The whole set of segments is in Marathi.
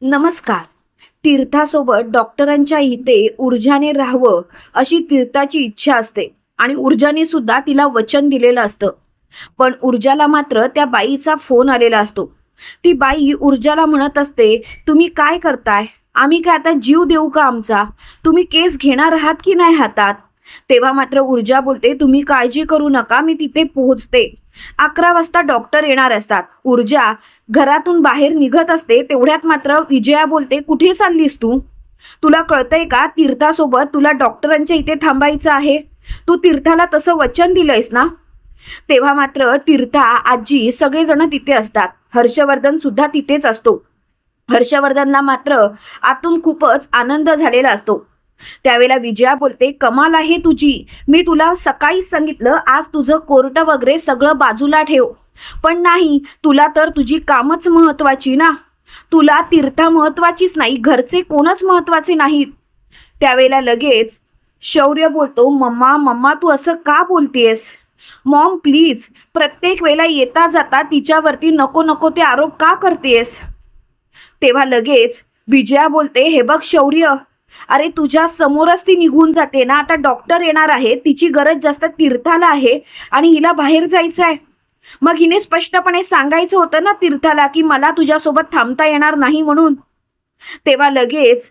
नमस्कार. तीर्थासोबत डॉक्टरांच्या इथे ऊर्जाने राहावं अशी तीर्थाची इच्छा असते आणि ऊर्जाने सुद्धा तिला वचन दिलेलं असतं. पण ऊर्जाला मात्र त्या बाईचा फोन आलेला असतो. ती बाई ऊर्जाला म्हणत असते, तुम्ही काय करताय? आम्ही काय आता जीव देऊ का आमचा? तुम्ही केस घेणार आहात की नाही हातात? तेव्हा मात्र ऊर्जा बोलते, तुम्ही काळजी करू नका, मी तिथे पोहोचते. 11 वाजता डॉक्टर येणार असतात. ऊर्जा घरातून बाहेर निघत असते. तेवढ्यात मात्र विजया बोलते, कुठे चाललीस तू? तुला कळतंय का तीर्थासोबत तुला डॉक्टरांच्या इथे थांबायचं आहे? तू तीर्थाला तसं वचन दिलंयस ना? तेव्हा मात्र तीर्था, आजी सगळेजण तिथे असतात. हर्षवर्धन सुद्धा तिथेच असतो. हर्षवर्धनला मात्र आतून खूपच आनंद झालेला असतो. त्यावेळेला विजया बोलते, कमाल आहे तुझी. मी तुला सकाळीच सांगितलं आज तुझं कोर्ट वगैरे सगळं बाजूला ठेव, पण नाही, तुला तर तुझी कामच महत्वाची ना. तुला तीर्था महत्वाचीच नाही, घरचे कोणच महत्वाचे नाहीत. त्यावेळेला लगेच शौर्य बोलतो, मम्मा मम्मा तू असं का बोलतेस? मॉम प्लीज, प्रत्येक वेळेला येता जाता तिच्यावरती नको नको ते आरोप का करतेस? तेव्हा लगेच विजया बोलते, हे बघ शौर्य, अरे तुझ्या समोरच ती निघून जाते ना. आता डॉक्टर येणार आहे, तिची गरज जास्त तीर्थाला आहे आणि हिला बाहेर जायचं आहे. मग हिने स्पष्टपणे सांगायचं होतं ना तीर्थाला की मला तुझ्यासोबत थांबता येणार नाही म्हणून. तेव्हा लगेच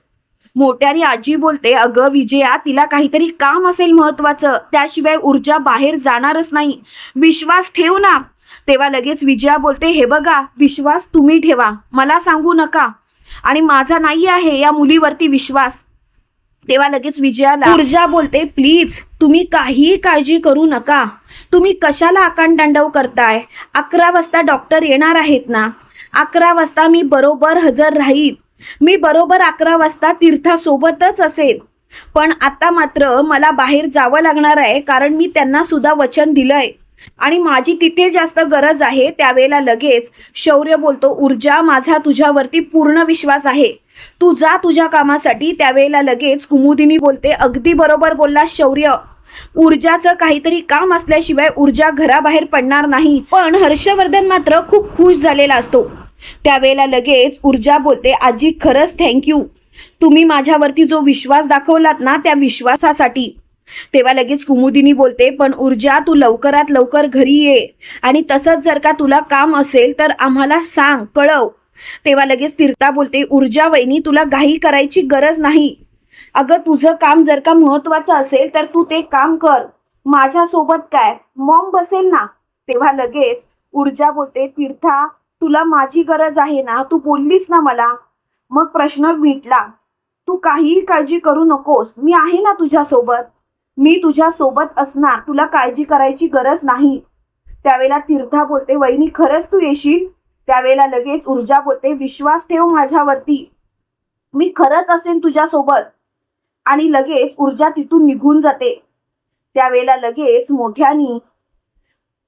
मोठ्याने आजी बोलते, अगं विजया, तिला काहीतरी काम असेल महत्वाचं, त्याशिवाय ऊर्जा बाहेर जाणारच नाही, विश्वास ठेव ना. तेव्हा लगेच विजया बोलते, हे बघा, विश्वास तुम्ही ठेवा, मला सांगू नका, आणि माझा नाही आहे या मुलीवरती विश्वास. तेव्हा लगेच विजयाला ऊर्जा बोलते, प्लीज तुम्ही काहीही काळजी करू नका. तुम्ही कशाला आकांतांडव करताय? 11 वाजता डॉक्टर येणार आहेत ना. 11 वाजता मी बरोबर हजर राहील. मी बरोबर 11 वाजता तीर्थासोबतच असेल. पण आता मात्र मला बाहेर जावं लागणार आहे, कारण मी त्यांना सुद्धा वचन दिलंय आणि माझी तिथे जास्त गरज आहे. त्यावेळेला लगेच शौर्य बोलतो, ऊर्जा, माझा तुझ्यावरती पूर्ण विश्वास आहे, तू जा तुझ्या कामासाठी. त्यावेळेला लगेच कुमुदिनी बोलते, अगदी बरोबर बोलला शौर्य, ऊर्जाचं काहीतरी काम असल्याशिवाय ऊर्जा घराबाहेर पडणार नाही. पण हर्षवर्धन मात्र खूप खुश झालेला असतो. त्यावेळेला लगेच ऊर्जा बोलते, आजी खरंच थँक्यू, तुम्ही माझ्यावरती जो विश्वास दाखवलात ना त्या विश्वासासाठी. तेव्हा लगेच कुमुदिनी बोलते, पण ऊर्जा, तू लवकरात लवकर घरी ये, आणि तसंच जर का तुला काम असेल तर आम्हाला सांग, कळव. तेव्हा लगेच तीर्था बोलते, ऊर्जा वहिनी, तुला घाई करायची गरज नाही. अगं तुझं काम जर का महत्वाचं असेल तर तू ते काम कर, माझ्यासोबत काय, मॉम बसेल ना. तेव्हा लगेच ऊर्जा बोलते, तीर्था, तुला माझी गरज आहे ना, तू बोललीस ना मला, मग प्रश्न मिटला. तू काहीही काळजी करू नकोस, मी आहे ना तुझ्यासोबत, मी तुझ्या सोबत असणार, तुला काळजी करायची गरज नाही. त्यावेळेला तीर्था बोलते, वहिनी खरंच तू येशील? त्यावेळेला लगेच ऊर्जा बोलते, विश्वास ठेव माझ्यावरती, मी खरंच असेन तुझ्यासोबत. आणि लगेच ऊर्जा तिथून निघून जाते. त्यावेळेला लगेच मोठ्यानी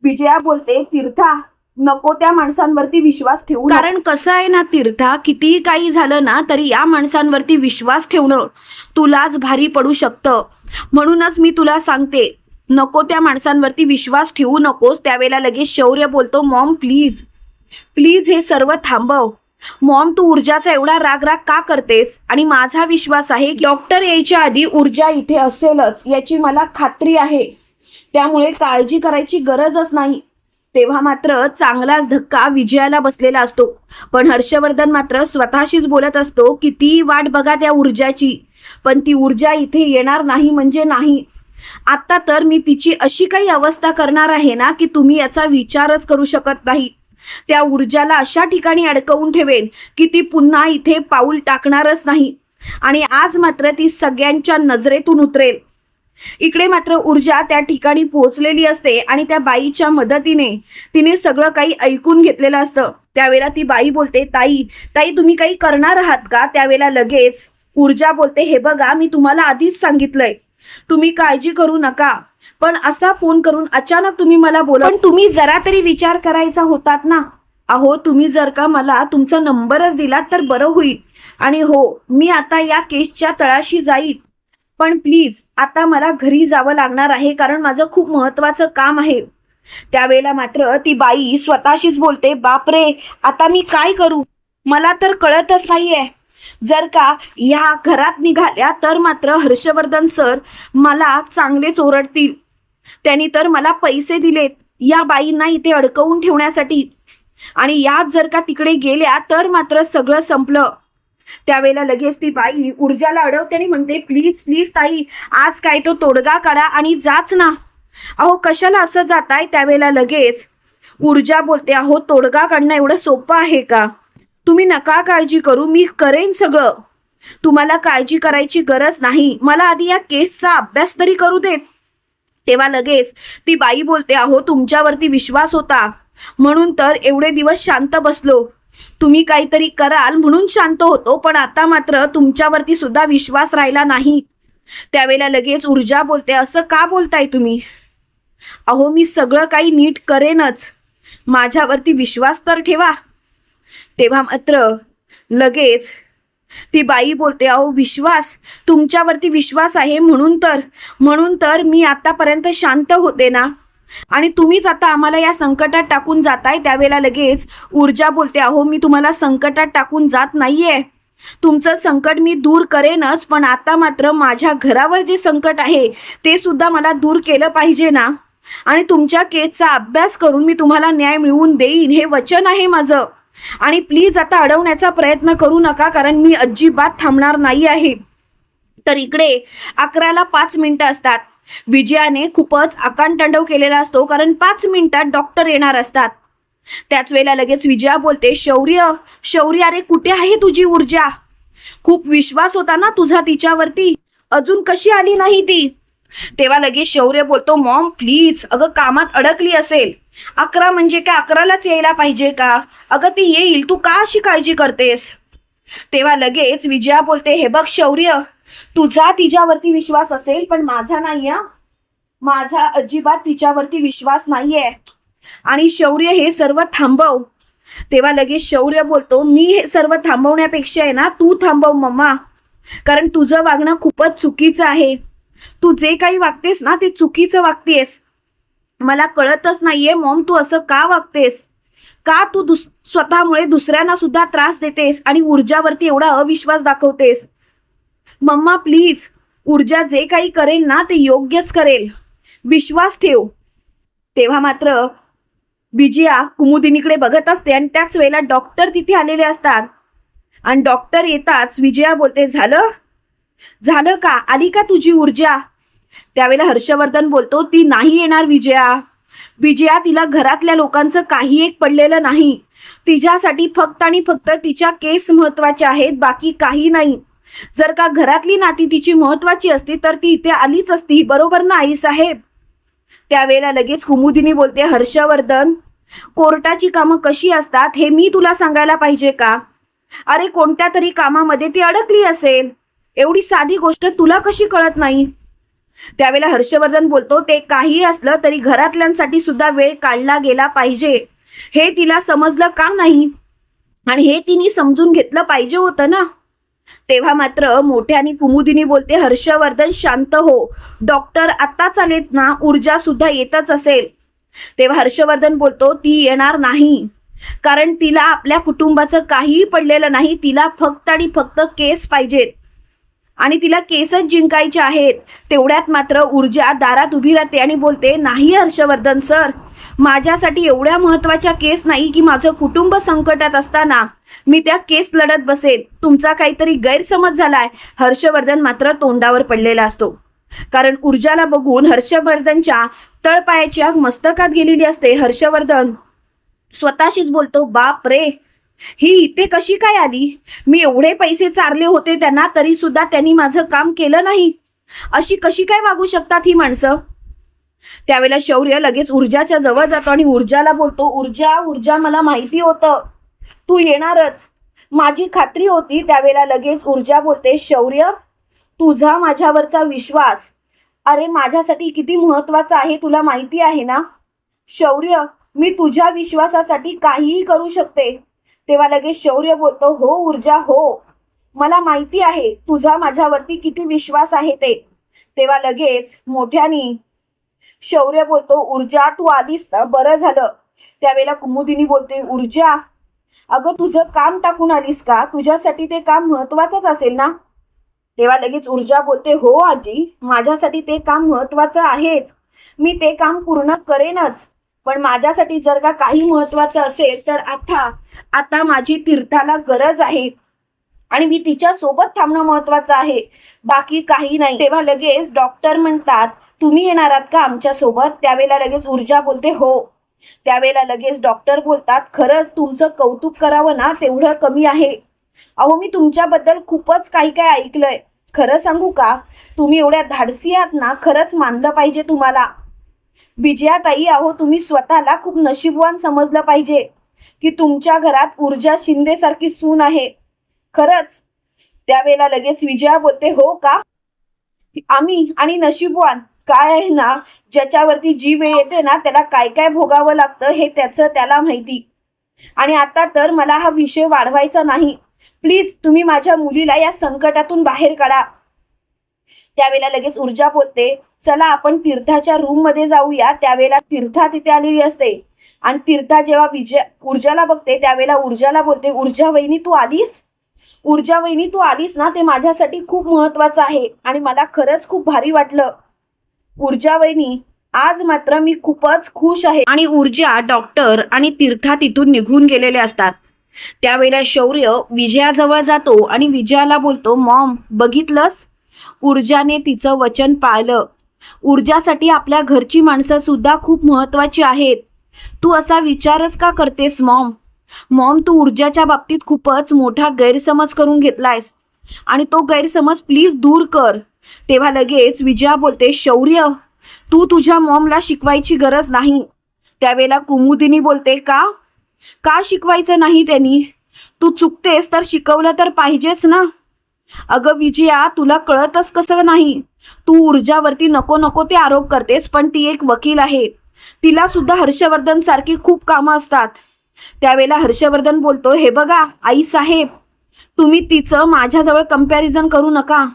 विजया बोलते, तीर्था, नको त्या माणसांवरती विश्वास ठेवू, कारण कसं आहे ना तीर्था, कितीही काही झालं ना तरी या माणसांवरती विश्वास ठेवणं तुलाच भारी पडू शकतं. म्हणूनच मी तुला सांगते, नको त्या माणसांवरती विश्वास ठेवू नकोस. त्यावेळेला लगेच शौर्य बोलतो, मॉम प्लीज प्लीज हे सर्व थांबव. मॉम, तू ऊर्जाचा एवढा राग का करतेस? आणि माझा विश्वास आहे की डॉक्टर यायच्या आधी ऊर्जा इथे असेलच, याची मला खात्री आहे, त्यामुळे काळजी करायची गरजच नाही. तेव्हा मात्र चांगलाच धक्का विजयाला बसलेला असतो. पण हर्षवर्धन मात्र स्वतःशीच बोलत असतो, कितीही वाट बघा त्या ऊर्जाची, पण ती ऊर्जा इथे येणार नाही म्हणजे नाही. आता तर मी तिची अशी काही अवस्था करणार आहे ना की तुम्ही याचा विचारच करू शकत नाही. त्या ऊर्जाला अशा ठिकाणी अडकवून ठेवेन की ती पुन्हा इथे पाऊल टाकणारच नाही, आणि आज मात्र ती सगळ्यांच्या नजरेतून उतरेल. इकडे मात्र ऊर्जा त्या ठिकाणी पोहोचलेली असते आणि त्या बाईच्या मदतीने तिने सगळं काही ऐकून घेतलेलं असतं. त्यावेळेला ती बाई बोलते, ताई ताई, तुम्ही काही करणार आहात का? त्यावेळेला लगेच ऊर्जा बोलते, हे बघा, मी तुम्हाला आधीच सांगितलंय, तुम्ही काळजी करू नका, पण असा फोन करून अचानक तुम्ही मला बोला, पण तुम्ही जरा तरी विचार करायचा होतात ना. अहो, तुम्ही जर का मला तुमचा नंबरच दिला तर बरं होईल, आणि हो, मी आता या केसच्या तळाशी जाईल, पण प्लीज आता मला घरी जावं लागणार आहे, कारण माझं खूप महत्वाचं काम आहे. त्यावेळेला मात्र ती बाई स्वतःशीच बोलते, बापरे, आता मी काय करू, मला तर कळतच नाहीये. जर का या घरात निघाल्या तर मात्र हर्षवर्धन सर मला चांगलेच ओरडतील. त्यांनी तर मला पैसे दिलेत या बाईंना इथे अडकवून ठेवण्यासाठी, आणि यात जर का तिकडे गेल्या तर मात्र सगळं संपलं. त्यावेळेला लगेच ती बाई ऊर्जाला अडवते आणि म्हणते, प्लीज प्लीज ताई, आज काय तो तोडगा काढा आणि जाच ना. अहो कशाला असं जाताय? त्यावेळेला लगेच ऊर्जा बोलते, अहो तोडगा काढणं एवढं सोपं आहे का? तुम्ही नका काळजी करू, मी करेन सगळं. तुम्हाला काळजी करायची गरज नाही, मला आधी या केसचा अभ्यास तरी करू देत. तेव्हा लगेच ती बाई बोलते, अहो तुमच्यावरती विश्वास होता म्हणून तर एवढे दिवस शांत बसलो. तुम्ही काहीतरी कराल म्हणून शांत होतो, पण आता मात्र तुमच्यावरती सुद्धा विश्वास राहिला नाही. त्यावेळेला लगेच ऊर्जा बोलते, असं का बोलताय तुम्ही? अहो मी सगळं काही नीट करेनच, माझ्यावरती विश्वास तर ठेवा. तेव्हा मात्र लगेच ती बाई बोलते, अहो विश्वास, तुमच्यावरती विश्वास आहे म्हणून तर मी आतापर्यंत शांत होते ना, आणि तुम्हीच आता आम्हाला या संकटात टाकून जाताय. त्यावेळेला लगेच ऊर्जा बोलते, अहो मी तुम्हाला संकटात टाकून जात नाहीये, तुमचं संकट मी दूर करेनच, पण आता मात्र माझ्या घरावर जे संकट आहे ते सुद्धा मला दूर केलं पाहिजे ना, आणि तुमच्या केसचा अभ्यास करून मी तुम्हाला न्याय मिळवून देईन, हे वचन आहे माझं. आणि प्लीज आता अडवण्याचा प्रयत्न करू नका, कारण मी अजिबात थांबणार नाही आहे. तर इकडे 11ला 5 मिनिटं असतात. विजयाने खूपच आकांतांडव केलेला असतो, कारण 5 मिनिटात डॉक्टर येणार असतात. त्याच वेळेला लगेच विजया बोलते, शौर्य शौर्य, अरे कुठे आहे तुझी ऊर्जा? खूप विश्वास होता ना तुझा तिच्यावरती, अजून कशी आली नाही ती? तेव्हा लगेच शौर्य बोलतो, मॉम प्लीज, अगं कामात अडकली असेल. 11 म्हणजे काय 11लाच यायला पाहिजे का? अगं ती येईल, तू का अशी काळजी करतेस? तेव्हा लगेच विजया बोलते, हे बघ शौर्य, तुझा तिच्यावरती विश्वास असेल पण माझा नाही, माझा अजिबात तिच्यावरती विश्वास नाहीये. आणि शौर्य हे सर्व थांबव. तेव्हा लगेच शौर्य बोलतो, मी हे सर्व थांबवण्यापेक्षा आहे ना तू थांबव मम्मा, कारण तुझं वागणं खूपच चुकीचं आहे. तू जे काही वागतेस ना ते चुकीचं वागतेस. मला कळतच नाहीये मॉम, तू असं का वागतेस? का तू स्वतःमुळे दुसऱ्यांना सुद्धा त्रास देतेस आणि ऊर्जावरती एवढा अविश्वास दाखवतेस? मम्मा प्लीज, ऊर्जा जे काही करेल ना ते योग्यच करेल, विश्वास ठेव. तेव्हा मात्र विजया कुमुदिनीकडे बघत असते, आणि त्याच वेळेला डॉक्टर तिथे आलेले असतात. आणि डॉक्टर येताच विजया बोलते, झालं का? आली का तुझी ऊर्जा? त्यावेळेला हर्षवर्धन बोलतो, ती नाही येणार विजया, तिला घरातल्या लोकांचं काही एक पडलेलं नाही. तिच्यासाठी फक्त आणि फक्त तिच्या केस महत्वाच्या आहेत, बाकी काही नाही. जर का घरातली नाती तिची महत्वाची असती तर ती इथे आलीच असती, बरोबर ना आई साहेब? त्यावेळेला लगेच कुमुदिनी बोलते, हर्षवर्धन, कोर्टाची कामं कशी असतात हे मी तुला सांगायला पाहिजे का? अरे कोणत्या तरी कामामध्ये ती अडकली असेल, एवढी साधी गोष्ट तुला कशी कळत नाही? त्यावेळेला हर्षवर्धन बोलतो, ते काही असलं तरी घरातल्यांसाठी सुद्धा वेळ काढला गेला पाहिजे, हे तिला समजलं का नाही? आणि हे तिने समजून घेतलं पाहिजे होतं ना. तेव्हा मात्र मोठ्याने कुमुदिनी बोलते, हर्षवर्धन शांत हो, डॉक्टर आत्ताच आलेत ना, ऊर्जा सुद्धा येतच असेल. तेव्हा हर्षवर्धन बोलतो, ती येणार नाही, कारण तिला आपल्या कुटुंबाचं काहीही पडलेलं नाही, तिला फक्त आणि फक्त केस पाहिजेत, आणि तिला केसच जिंकायचे आहेत. तेवढ्यात मात्र ऊर्जा दारात उभी राहते आणि बोलते, नाही हर्षवर्धन सर, माझ्यासाठी एवढ्या महत्वाच्या केस नाही की माझं कुटुंब संकटात असताना मी त्या केस लढत बसेल. तुमचा काहीतरी गैरसमज झालाय. हर्षवर्धन मात्र तोंडावर पडलेला असतो, कारण ऊर्जाला बघून हर्षवर्धनच्या तळपायाची आग मस्तकात गेलेली असते. हर्षवर्धन स्वतःशीच बोलतो, बाप रे, ही इथे कशी काय आली? मी एवढे पैसे चारले होते त्यांना, तरी सुद्धा त्यांनी माझं काम केलं नाही. अशी कशी काय वागू शकतात ही माणसं? त्यावेळेला शौर्य लगेच ऊर्जाच्या जवळ जातो आणि ऊर्जाला बोलतो, ऊर्जा, मला माहिती होतं तू येणारच, माझी खात्री होती. त्यावेळेला लगेच ऊर्जा बोलते, शौर्य, तुझा माझ्यावरचा विश्वास अरे माझ्यासाठी किती महत्वाचा आहे तुला माहिती आहे ना? शौर्य, मी तुझ्या विश्वासासाठी काहीही करू शकते. तेव्हा लगेच शौर्य बोलतो, हो ऊर्जा हो, मला माहिती आहे तुझा माझ्यावरती किती विश्वास आहे ते. तेव्हा लगेच मोठ्याने शौर्य बोलतो, ऊर्जा तू आलीस ना, बरं झालं. त्यावेळेला कुमुदिनी बोलते, ऊर्जा, अगं तुझं काम टाकून आलीस का? तुझ्यासाठी ते काम महत्वाचंच असेल ना? तेव्हा लगेच ऊर्जा बोलते, हो आजी, माझ्यासाठी ते काम महत्वाचं आहेच, मी ते काम पूर्ण करेनच. पण माझ्यासाठी जर का काही महत्वाचं असेल तर आता आता माझी तीर्थाला गरज आहे आणि मी तिच्या सोबत थांबणं महत्वाचं आहे, बाकी काही नाही. तेव्हा लगेच डॉक्टर म्हणतात, तुम्ही येणार आहात का आमच्या सोबत? त्यावेळेला लगेच ऊर्जा बोलते, हो. त्यावेळेला लगेच डॉक्टर बोलतात, खरंच तुमचं कौतुक करावं ना तेवढं कमी आहे. अहो मी तुमच्याबद्दल खूपच काही काय ऐकलंय. खरं सांगू का, तुम्ही एवढ्या धाडसी आहात ना, खरंच मानलं पाहिजे तुम्हाला. विजयाताई, अहो तुम्ही स्वतःला खूप नशीबवान समजलं पाहिजे की तुमच्या घरात ऊर्जा शिंदे सारखी सून आहे. खरंच. त्यावेळेला लगेच विजया बोलते, हो का? आम्ही आणि नशीबवान काय आहे ना, ज्याच्यावरती जी वेळ येते ना त्याला काय काय भोगावं लागतं हे त्याचं त्याला माहिती. आणि आता तर मला हा विषय वाढवायचा नाही. प्लीज तुम्ही माझ्या मुलीला या संकटातून बाहेर काढा. त्यावेळेला लगेच ऊर्जा बोलते, चला आपण तीर्थाच्या रूम मध्ये जाऊया. त्यावेळेला तीर्था तिथे आलेली असते आणि तीर्था जेव्हा ऊर्जाला बघते त्यावेळेला ऊर्जाला बोलते, ऊर्जा वहिनी तू आलीस? ऊर्जा वहिनी तू आलीस ना, ते माझ्यासाठी खूप महत्वाचं आहे आणि मला खरंच खूप भारी वाटलं. ऊर्जा वहिनी, आज मात्र मी खूपच खुश आहे. आणि ऊर्जा, डॉक्टर आणि तीर्था तिथून निघून गेलेले असतात. त्यावेळेला शौर्य विजयाजवळ जातो आणि विजयाला बोलतो, मॉम बघितलंस, ऊर्जाने तिचं वचन पाळलं. ऊर्जासाठी आपल्या घरची माणसं सुद्धा खूप महत्वाची आहेत. तू असा विचारच का करतेस मॉम? मॉम तू ऊर्जाच्या बाबतीत खूपच मोठा गैरसमज करून घेतलायस आणि तो गैरसमज प्लीज दूर कर. तेव्हा लगेच विजया बोलते, शौर्य तू तुझ्या मॉमला शिकवायची गरज नाही. त्यावेळेला कुमुदिनी बोलते, का का शिकवायचं नाही त्यांनी? तू चुकतेस तर शिकवलं तर पाहिजेच ना. अगं विजया, तुला कळतच कसं नाही? तू ऊर्जावरती नको नको ते आरोप करतेस, पण ती एक वकील आहे, तिला सुद्धा हर्षवर्धन सारखी खूप कामं असतात. त्यावेळेला हर्षवर्धन बोलतो, हे बघा आई साहेब, तुम्ही तिचं माझ्याजवळ कंपॅरिझन करू नका.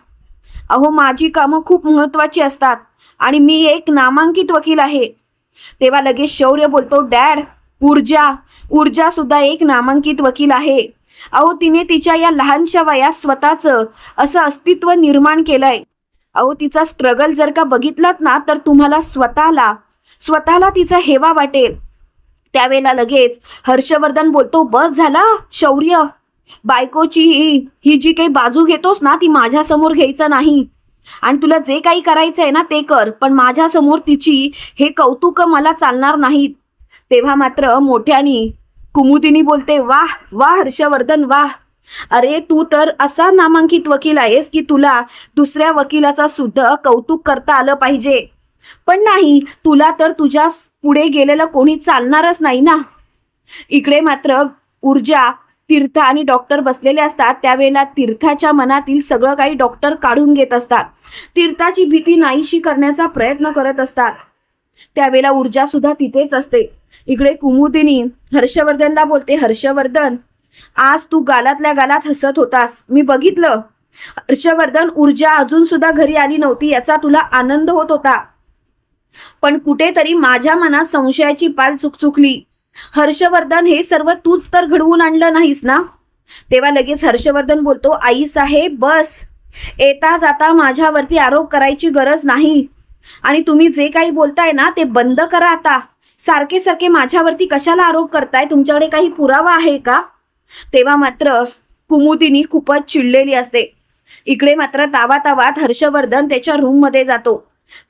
अहो माझी कामं खूप महत्वाची असतात आणि मी एक नामांकित वकील आहे. तेव्हा लगेच शौर्य बोलतो, डॅड, ऊर्जा सुद्धा एक नामांकित वकील आहे. अहो तिने तिच्या या लहानशा वयात स्वतःचं असं अस्तित्व निर्माण केलंय. अहो तिचा स्ट्रगल जर का बघितलात ना तर तुम्हाला स्वतःला तिचा हेवा वाटेल. त्यावेळेला लगेच हर्षवर्धन बोलतो, बस झाला शौर्य, बायकोची ही जी काही बाजू घेतोस ना ती माझ्या समोर घ्यायचं नाही आणि तुला जे काही करायचंय ना ते कर, पण माझ्या समोर तिची हे कौतुक मला चालणार नाहीत. तेव्हा मात्र मोठ्यानी कुमुदिनी बोलते, वाह वाह हर्षवर्धन वाह, अरे तू तर असा नामांकित वकील आहेस की तुला दुसऱ्या वकिलाचा सुद्धा कौतुक करता आलं पाहिजे. पण नाही, तुला तर तुझ्या पुढे गेलेलं कोणी चालणारच नाही ना. इकडे मात्र ऊर्जा, तीर्थ आणि डॉक्टर बसलेले असतात. त्यावेळेला तीर्थाच्या मनातील सगळं काही डॉक्टर काढून घेत असतात. तीर्थाची भीती नाहीशी करण्याचा प्रयत्न करत असतात. त्यावेळेला ऊर्जा सुद्धा तिथेच असते. इकडे कुमुदिनी हर्षवर्धनला बोलते, हर्षवर्धन आज तू गालातल्या गालात हसत होतास, मी बघितलं. हर्षवर्धन, ऊर्जा अजून सुद्धा घरी आली नव्हती याचा तुला आनंद होत होता, पण कुठेतरी माझ्या मनात संशयाची पाल चुकचुकली. हर्षवर्धन, हे सर्व तूच तर घडवून आणलं नाहीस ना. तेव्हा लगेच हर्षवर्धन बोलतो, आई साहेब बस, येता जाता माझ्यावरती आरोप करायची गरज नाही आणि तुम्ही जे काही बोलताय ना ते बंद करा आता. सारखे सारखे माझ्यावरती कशाला आरोप करताय? तुमच्याकडे काही पुरावा आहे का? तेव्हा मात्र कुमुदिनी खूपच चिडलेली असते. इकडे मात्र तावातावात हर्षवर्धन त्याच्या रूम मध्ये जातो.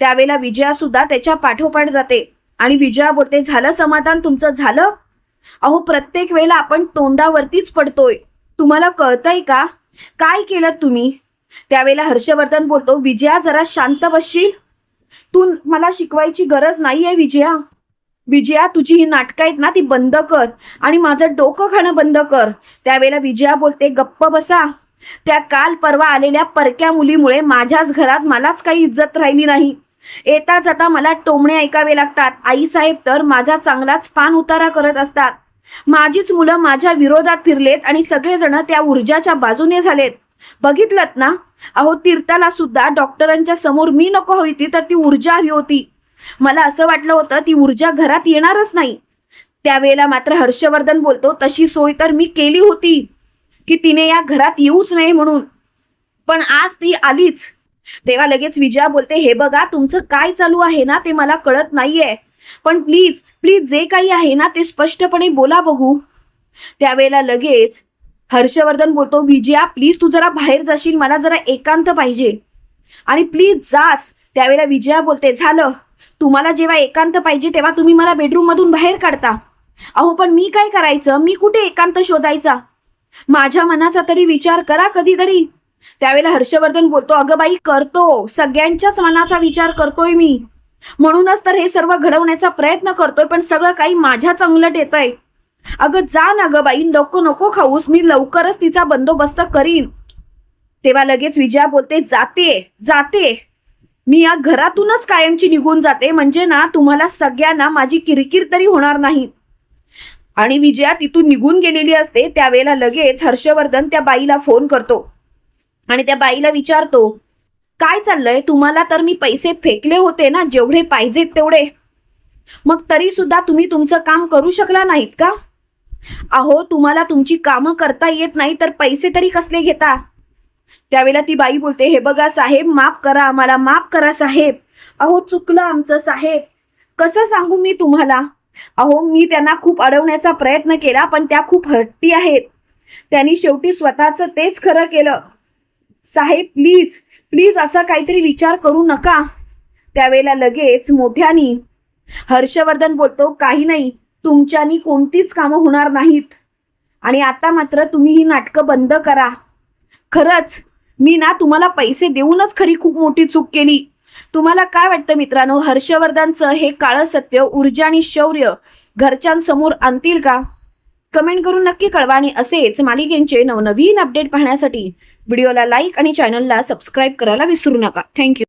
त्यावेळेला विजया सुद्धा त्याच्या पाठोपाठ जाते आणि विजया बोलते, झालं समाधान तुमचं झालं? अहो प्रत्येक वेळेला आपण तोंडावरतीच पडतोय, तुम्हाला कळतंय का? काय केलं तुम्ही? त्यावेळेला हर्षवर्धन बोलतो, विजया जरा शांत बसशील? तू मला शिकवायची गरज नाहीये विजया. विजया तुझी ही नाटकं आहेत ना ती बंद कर आणि माझं डोकं खाणं बंद कर. त्यावेळेला विजया बोलते, गप्प बसा. त्या काल परवा आलेल्या परक्या मुलीमुळे माझ्याच घरात मलाच काही इज्जत राहिली नाही. येता जाता मला टोमणे ऐकावे लागतात. आई साहेब तर माझा चांगलाच पान उतारा करत असतात. माझीच मुलं माझ्या विरोधात फिरलेत आणि सगळेजण त्या ऊर्जाच्या बाजूने झालेत. बघितलत ना. अहो तीर्थाला सुद्धा डॉक्टरांच्या समोर मी नको होती तर ती ऊर्जा हवी होती. मला असं वाटलं होतं ती ऊर्जा घरात येणारच नाही. त्यावेळेला मात्र हर्षवर्धन बोलतो, तशी सोय तर मी केली होती की तिने या घरात येऊच नाही म्हणून, पण आज ती आलीच. तेव्हा लगेच विजया बोलते, हे बघा तुमचं काय चालू आहे ना ते मला कळत नाहीये, पण प्लीज प्लीज जे काही आहे ना ते स्पष्टपणे बोला बघू. त्यावेळेला लगेच हर्षवर्धन बोलतो, विजया प्लीज तू जरा बाहेर जाशील, मला जरा एकांत पाहिजे आणि प्लीज जाच. त्यावेळेला विजया बोलते, झालं, तुम्हाला जेव्हा एकांत पाहिजे तेव्हा तुम्ही मला बेडरूम मधून बाहेर काढता. अहो पण मी काय करायचं, मी कुठे एकांत शोधायचा, माझ्या मनाचा तरी विचार करा कधीतरी. त्यावेळेला हर्षवर्धन बोलतो, अगं बाई करतो, सगळ्यांच्याच मनाचा विचार करतोय मी, म्हणूनच तर हे सर्व घडवण्याचा प्रयत्न करतोय, पण सगळं काही माझ्या चांगलट येतंय. अगं जा ना गं बाई, नको नको खाऊस, मी लवकरच तिचा बंदोबस्त करीन. तेव्हा लगेच विजया बोलते, जाते जाते, मी या घरातूनच कायमची निघून जाते, म्हणजे ना तुम्हाला सगळ्यांना माझी किरकिर तरी होणार नाही. आणि विजया तिथून निघून गेलेली असते. त्यावेळेला लगेच हर्षवर्धन त्या बाईला फोन करतो आणि त्या बाईला विचारतो, काय चाललंय, तुम्हाला तर मी पैसे फेकले होते ना जेवढे पाहिजेत तेवढे, मग तरी सुद्धा तुम्ही तुमचं काम करू शकला नाहीत का? अहो तुम्हाला तुमची कामं करता येत नाही तर पैसे तरी कसले घेता? त्यावेळेला ती बाई बोलते, हे बघा साहेब, माफ करा आम्हाला, माफ करा साहेब, अहो चुकलं आमचं साहेब, कसं सांगू मी तुम्हाला, अहो मी त्यांना खूप अडवण्याचा प्रयत्न केला पण त्या खूप हट्टी आहेत, त्यांनी शेवटी स्वतःचं तेच खरं केलं. साहेब प्लीज प्लीज असं काहीतरी विचार करू नका. त्यावेळेला लगेच मोठ्यानी हर्षवर्धन बोलतो, काही नाही, तुमच्यानी कोणतीच कामं होणार नाहीत आणि आता मात्र तुम्ही ही नाटकं बंद करा. खरंच मी ना तुम्हाला पैसे देऊनच खरी खूप मोठी चूक केली. तुम्हाला काय वाटतं मित्रांनो, हर्षवर्धनचं हे काळं सत्य, ऊर्जा आणि शौर्य घरच्यांसमोर आणतील का? कमेंट करून नक्की कळवा आणि असेच मालिकेचे नवनवीन अपडेट पाहण्यासाठी व्हिडिओला लाईक आणि चॅनलला सबस्क्राईब करायला विसरू नका. थँक्यू.